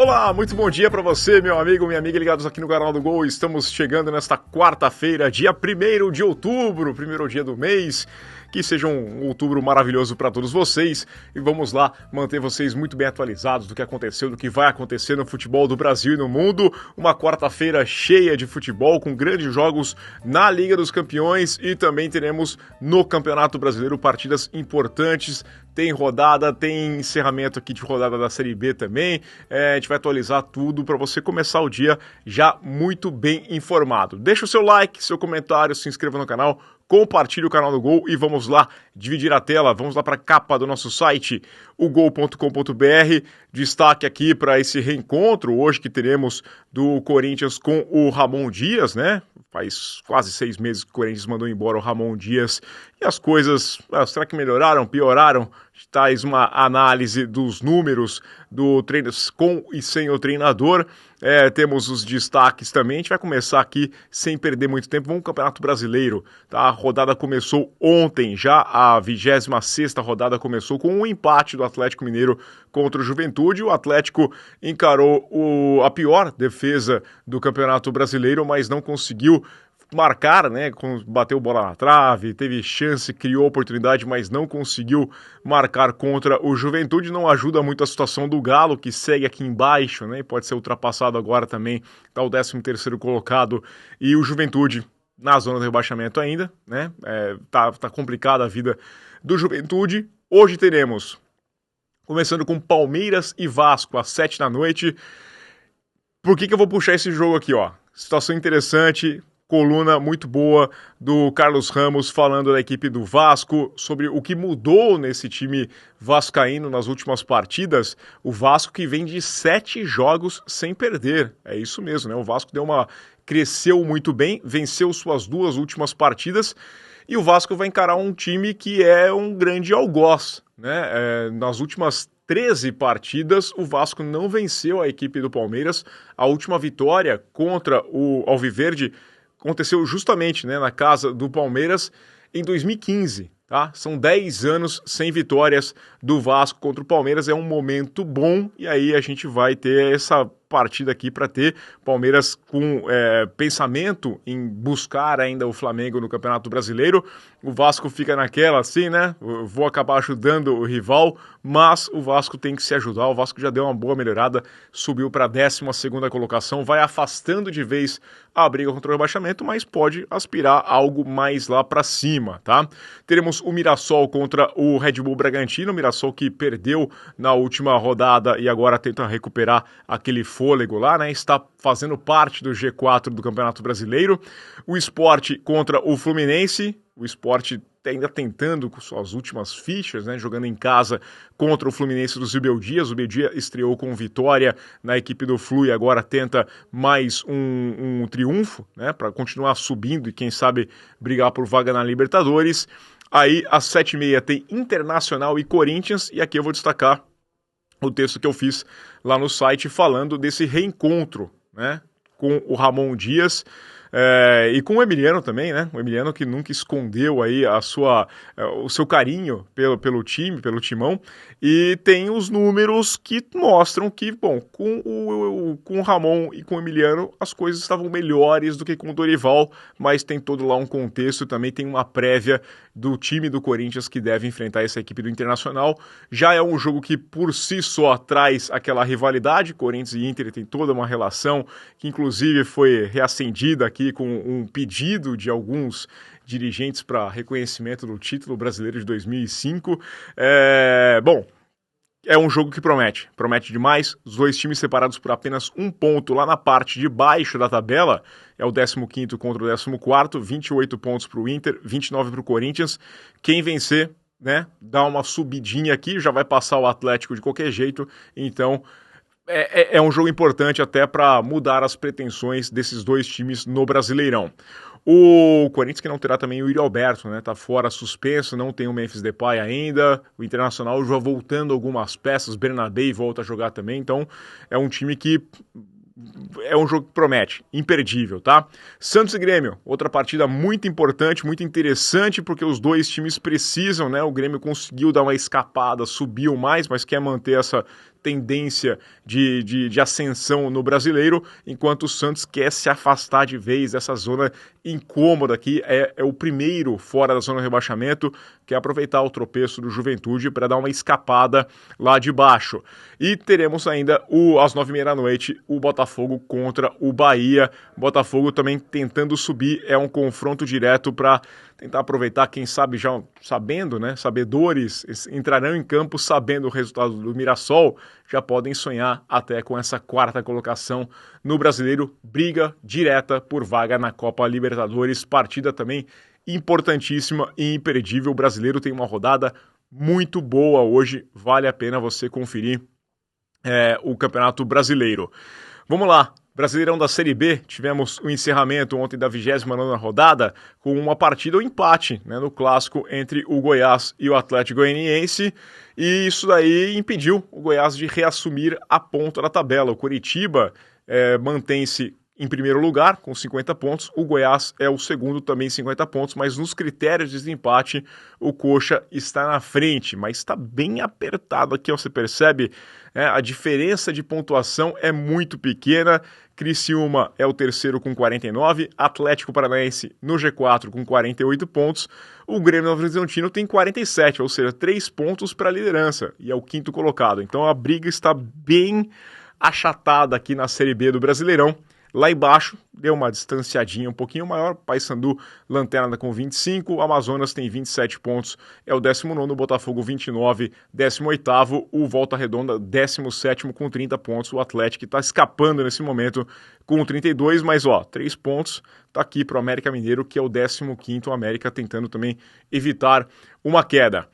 Olá, muito bom dia para você, meu amigo, minha amiga ligados aqui no canal do Gol. Estamos chegando nesta quarta-feira, dia 1º de outubro, primeiro dia do mês. Que seja um outubro maravilhoso para todos vocês e vamos lá manter vocês muito bem atualizados do que aconteceu, do que vai acontecer no futebol do Brasil e no mundo. Uma quarta-feira cheia de futebol, com grandes jogos na Liga dos Campeões e também teremos no Campeonato Brasileiro partidas importantes. Tem rodada, tem encerramento aqui de rodada da Série B também. A gente vai atualizar tudo para você começar o dia já muito bem informado. Deixa o seu like, seu comentário, se inscreva no canal, compartilhe o canal do Gol e vamos lá dividir a tela, vamos lá para a capa do nosso site, o gol.com.br. Destaque aqui para esse reencontro hoje que teremos do Corinthians com o Ramon Dias, né? Faz quase 6 meses que o Corinthians mandou embora o Ramon Dias e as coisas, será que melhoraram, pioraram? Traz uma análise dos números do treino com e sem o treinador. Temos os destaques também. A gente vai começar aqui sem perder muito tempo. Vamos ao Campeonato Brasileiro. Tá? A rodada começou ontem, já a 26ª rodada começou com um empate do Atlético Mineiro contra o Juventude. O Atlético encarou a pior defesa do Campeonato Brasileiro, mas não conseguiu marcar, né? Bateu bola na trave, teve chance, criou oportunidade, mas não conseguiu marcar contra o Juventude. Não ajuda muito a situação do Galo, que segue aqui embaixo, né? Pode ser ultrapassado agora também, tá o 13º colocado, e o Juventude na zona do rebaixamento ainda, né? Tá complicada a vida do Juventude. Hoje teremos, começando com Palmeiras e Vasco, às 7 da noite. Por que eu vou puxar esse jogo aqui, ó? Situação interessante, coluna muito boa do Carlos Ramos falando da equipe do Vasco, sobre o que mudou nesse time vascaíno nas últimas partidas. O Vasco que vem de 7 jogos sem perder, é isso mesmo, né? O Vasco cresceu muito bem, venceu suas 2 últimas partidas e o Vasco vai encarar um time que é um grande algoz, né? Nas últimas 13 partidas, o Vasco não venceu a equipe do Palmeiras. A última vitória contra o Alviverde aconteceu justamente, né, na casa do Palmeiras em 2015, tá? São 10 anos sem vitórias do Vasco contra o Palmeiras, é um momento bom e aí a gente vai ter essa partida aqui para ter Palmeiras com pensamento em buscar ainda o Flamengo no Campeonato Brasileiro. O Vasco fica naquela assim, né? Eu vou acabar ajudando o rival, mas o Vasco tem que se ajudar. O Vasco já deu uma boa melhorada, subiu para a 12ª colocação, vai afastando de vez a briga contra o rebaixamento, mas pode aspirar algo mais lá para cima, tá? Teremos o Mirassol contra o Red Bull Bragantino, o Mirassol que perdeu na última rodada e agora tenta recuperar aquele fôlego lá, né? Está fazendo parte do G4 do Campeonato Brasileiro. O Sport contra o Fluminense, o Sport ainda tentando com suas últimas fichas, né? Jogando em casa contra o Fluminense do Zubel Dias. O Zubel Dias estreou com vitória na equipe do Flu e agora tenta mais um triunfo, né? Para continuar subindo e quem sabe brigar por vaga na Libertadores. Aí às 7h30 tem Internacional e Corinthians e aqui eu vou destacar o texto que eu fiz lá no site falando desse reencontro, né, com o Ramon Dias e com o Emiliano também, né? O Emiliano que nunca escondeu aí o seu carinho pelo time, pelo timão, e tem os números que mostram que, bom, com o Ramon e com o Emiliano as coisas estavam melhores do que com o Dorival, mas tem todo lá um contexto, também tem uma prévia do time do Corinthians que deve enfrentar essa equipe do Internacional. Já é um jogo que por si só traz aquela rivalidade, Corinthians e Inter tem toda uma relação que inclusive foi reacendida aqui com um pedido de alguns dirigentes para reconhecimento do título brasileiro de 2005. Bom, é um jogo que promete demais. Os 2 times separados por apenas 1 ponto lá na parte de baixo da tabela, é o 15º contra o 14º, 28 pontos para o Inter, 29 para o Corinthians. Quem vencer, né, dá uma subidinha aqui, já vai passar o Atlético de qualquer jeito, então é um jogo importante até para mudar as pretensões desses 2 times no Brasileirão. O Corinthians que não terá também o Yuri Alberto, né? Tá fora suspenso, não tem o Memphis Depay ainda. O Internacional já voltando algumas peças, Bernabé volta a jogar também, então é um time que é um jogo que promete, imperdível, tá? Santos e Grêmio, outra partida muito importante, muito interessante, porque os 2 times precisam, né? O Grêmio conseguiu dar uma escapada, subiu mais, mas quer manter essa tendência de ascensão no Brasileiro, enquanto o Santos quer se afastar de vez dessa zona incômoda aqui, é o primeiro fora da zona de rebaixamento, quer aproveitar o tropeço do Juventude para dar uma escapada lá de baixo. E teremos ainda, às 9h30 da noite, o Botafogo contra o Bahia. Botafogo também tentando subir, é um confronto direto para tentar aproveitar, quem sabe já sabendo, né, sabedores entrarão em campo sabendo o resultado do Mirassol, já podem sonhar até com essa quarta colocação no Brasileiro, briga direta por vaga na Copa Libertadores, partida também importantíssima e imperdível. O Brasileiro tem uma rodada muito boa hoje, vale a pena você conferir o Campeonato Brasileiro. Vamos lá. Brasileirão da Série B, tivemos o encerramento ontem da 29ª rodada com uma partida, um empate, né, no clássico entre o Goiás e o Atlético Goianiense, e isso daí impediu o Goiás de reassumir a ponta da tabela. O Coritiba mantém-se em primeiro lugar com 50 pontos, o Goiás é o segundo também 50 pontos, mas nos critérios de desempate o Coxa está na frente, mas está bem apertado aqui, você percebe, a diferença de pontuação é muito pequena. Criciúma é o terceiro com 49, Atlético Paranaense no G4 com 48 pontos, o Grêmio Novo Horizontino tem 47, ou seja, 3 pontos para a liderança, e é o quinto colocado. Então a briga está bem achatada aqui na Série B do Brasileirão. Lá embaixo, deu uma distanciadinha um pouquinho maior, Paysandu, lanterna com 25, Amazonas tem 27 pontos, é o 19º, Botafogo 29, 18º, o Volta Redonda 17º com 30 pontos, o Atlético está escapando nesse momento com 32, mas 3 pontos, tá aqui para o América Mineiro, que é o 15º, o América tentando também evitar uma queda.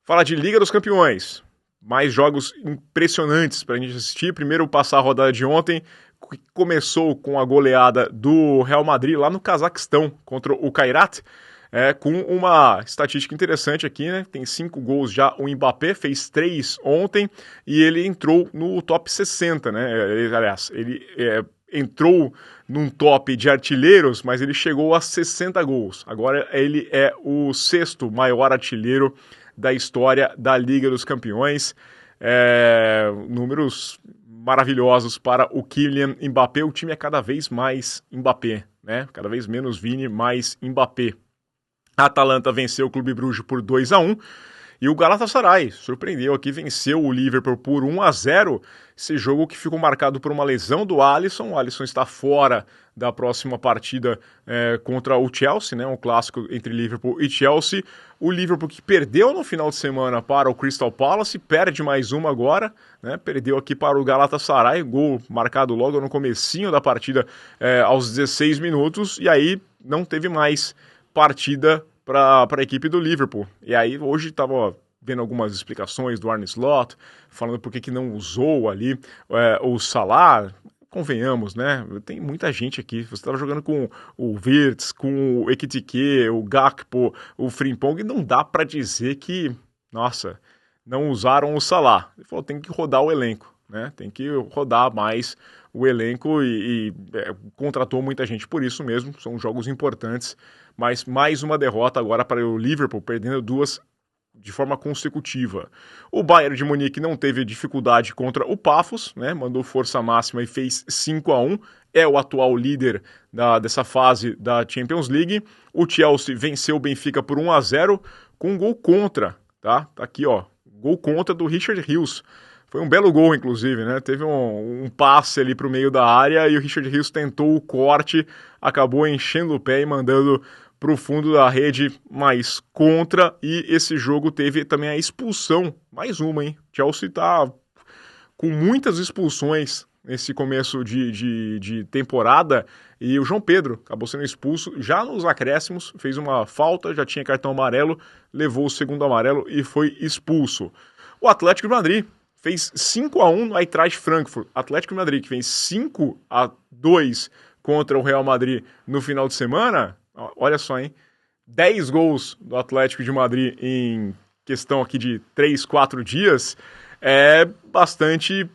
Fala de Liga dos Campeões, mais jogos impressionantes para a gente assistir. Primeiro passar a rodada de ontem, que começou com a goleada do Real Madrid lá no Cazaquistão contra o Kairat, com uma estatística interessante aqui, né? Tem 5 gols já, o Mbappé fez 3 ontem e ele entrou no top 60, né? Ele entrou num top de artilheiros, mas ele chegou a 60 gols. Agora ele é o 6º maior artilheiro da história da Liga dos Campeões. Números maravilhosos para o Kylian Mbappé. O time é cada vez mais Mbappé, né? Cada vez menos Vini, mais Mbappé. A Atalanta venceu o Clube Bruges por 2-1 e o Galatasaray surpreendeu aqui, venceu o Liverpool por 1-0. Esse jogo que ficou marcado por uma lesão do Alisson. O Alisson está fora da próxima partida contra o Chelsea, né? Um clássico entre Liverpool e Chelsea. O Liverpool que perdeu no final de semana para o Crystal Palace, perde mais uma agora, né? Perdeu aqui para o Galatasaray, gol marcado logo no comecinho da partida aos 16 minutos, e aí não teve mais partida para a equipe do Liverpool. E aí hoje estava vendo algumas explicações do Arne Slot, falando por que não usou ali o Salah. Convenhamos, né? Tem muita gente aqui. Você estava jogando com o Wirtz, com o Ekitike, o Gakpo, o Frimpong, e não dá para dizer que, nossa, não usaram o Salah. Ele falou, tem que rodar o elenco, né? Tem que rodar mais o elenco e contratou muita gente por isso mesmo. São jogos importantes, mas mais uma derrota agora para o Liverpool, perdendo 2 de forma consecutiva. O Bayern de Munique não teve dificuldade contra o Pafos, né? Mandou força máxima e fez 5-1, é o atual líder dessa fase da Champions League. O Chelsea venceu o Benfica por 1-0 com um gol contra, tá? Tá aqui, gol contra do Richard Rios. Foi um belo gol, inclusive, né? Teve um passe ali para o meio da área e o Richard Rios tentou o corte, acabou enchendo o pé e mandando para o fundo da rede, mais contra, e esse jogo teve também a expulsão, mais uma, hein? Chelsea tá com muitas expulsões nesse começo de temporada, e o João Pedro acabou sendo expulso já nos acréscimos, fez uma falta, já tinha cartão amarelo, levou o segundo amarelo e foi expulso. O Atlético de Madrid fez 5-1 no Eintracht Frankfurt. Atlético de Madrid que fez 5-2 contra o Real Madrid no final de semana. Olha só, hein? 10 gols do Atlético de Madrid em questão aqui de 3, 4 dias é bastante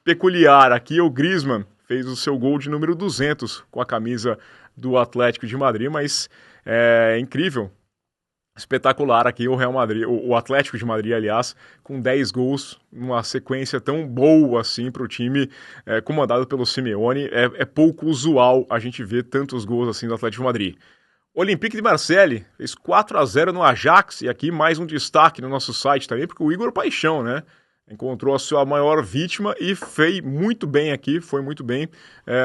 peculiar. Aqui o Griezmann fez o seu gol de número 200 com a camisa do Atlético de Madrid, mas é incrível espetacular aqui o Real Madrid, o Atlético de Madrid, aliás, com 10 gols, uma sequência tão boa assim para o time comandado pelo Simeone. É pouco usual a gente ver tantos gols assim do Atlético de Madrid. Olympique de Marseille fez 4-0 no Ajax, e aqui mais um destaque no nosso site também, porque o Igor Paixão, né, encontrou a sua maior vítima e fez muito bem aqui, foi muito bem,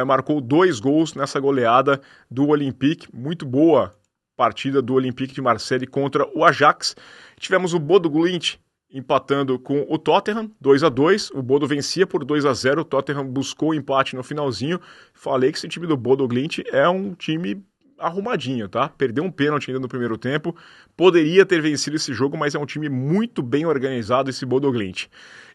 marcou 2 gols nessa goleada do Olympique, muito boa partida do Olympique de Marseille contra o Ajax. Tivemos o Bodo Glimt empatando com o Tottenham, 2-2, o Bodo vencia por 2-0, o Tottenham buscou o empate no finalzinho. Falei que esse time do Bodo Glimt é um time arrumadinho, tá? Perdeu um pênalti ainda no primeiro tempo, poderia ter vencido esse jogo, mas é um time muito bem organizado, esse Bodo Glimt.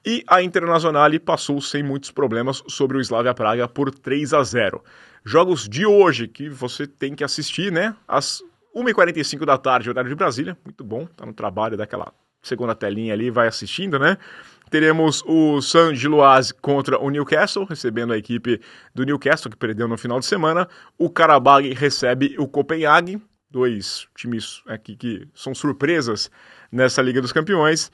E a Internazionale passou sem muitos problemas sobre o Slavia Praga por 3-0. Jogos de hoje que você tem que assistir, né? Às 1h45 da tarde, horário de Brasília, muito bom, tá no trabalho daquela segunda telinha ali, vai assistindo, né? Teremos o San Giloase contra o Newcastle, recebendo a equipe do Newcastle, que perdeu no final de semana. O Karabag recebe o Copenhague, 2 times aqui que são surpresas nessa Liga dos Campeões.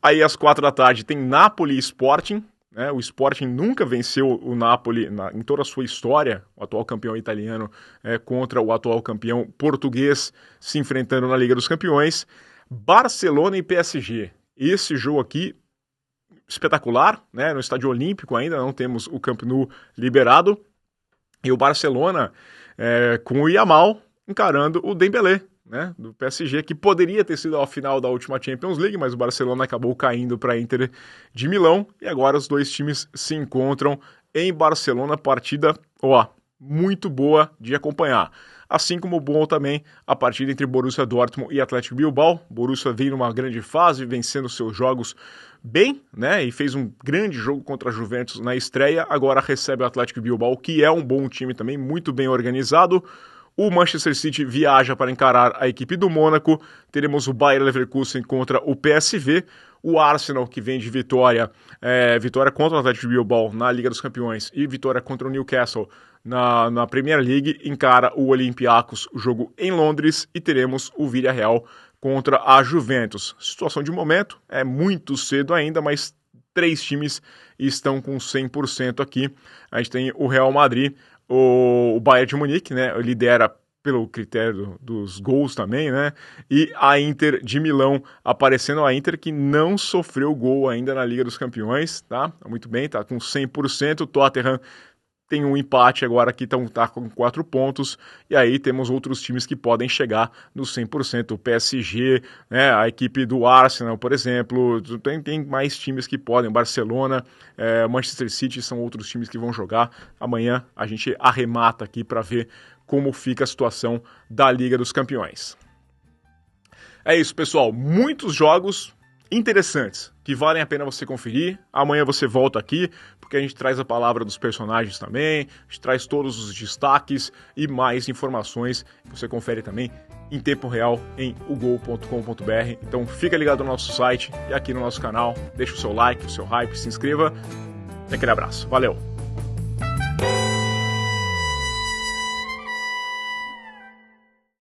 Aí às 4 da tarde tem Napoli e Sporting, né? O Sporting nunca venceu o Napoli em toda a sua história, o atual campeão italiano contra o atual campeão português se enfrentando na Liga dos Campeões. Barcelona e PSG, esse jogo aqui espetacular, né? No Estádio Olímpico ainda não temos o Camp Nou liberado, e o Barcelona com o Yamal encarando o Dembélé, né, do PSG, que poderia ter sido a final da última Champions League, mas o Barcelona acabou caindo para a Inter de Milão, e agora os dois times se encontram em Barcelona, partida muito boa de acompanhar. Assim como bom também a partida entre Borussia Dortmund e Atlético Bilbao. Borussia vem numa grande fase, vencendo seus jogos bem, né? E fez um grande jogo contra a Juventus na estreia. Agora recebe o Atlético Bilbao, que é um bom time também, muito bem organizado. O Manchester City viaja para encarar a equipe do Mônaco. Teremos o Bayer Leverkusen contra o PSV. O Arsenal, que vem de vitória contra o Atlético Bilbao na Liga dos Campeões e vitória contra o Newcastle na Premier League, encara o Olympiacos, o jogo em Londres, e teremos o Villarreal contra a Juventus. Situação de momento, é muito cedo ainda, mas 3 times estão com 100% aqui. A gente tem o Real Madrid, o Bayern de Munique, né, lidera pelo critério dos gols também, né? E a Inter de Milão aparecendo, a Inter que não sofreu gol ainda na Liga dos Campeões, tá? Muito bem, tá com 100%. O Tottenham tem um empate agora que tá com 4 pontos, e aí temos outros times que podem chegar no 100%, o PSG, né, a equipe do Arsenal, por exemplo, tem mais times que podem, Barcelona, Manchester City são outros times que vão jogar. Amanhã a gente arremata aqui para ver como fica a situação da Liga dos Campeões. É isso, pessoal, muitos jogos interessantes, que valem a pena você conferir. Amanhã você volta aqui, porque a gente traz a palavra dos personagens também, a gente traz todos os destaques e mais informações. Você confere também em tempo real em ugol.com.br. Então fica ligado no nosso site e aqui no nosso canal. Deixa o seu like, o seu hype, se inscreva. E aquele abraço. Valeu!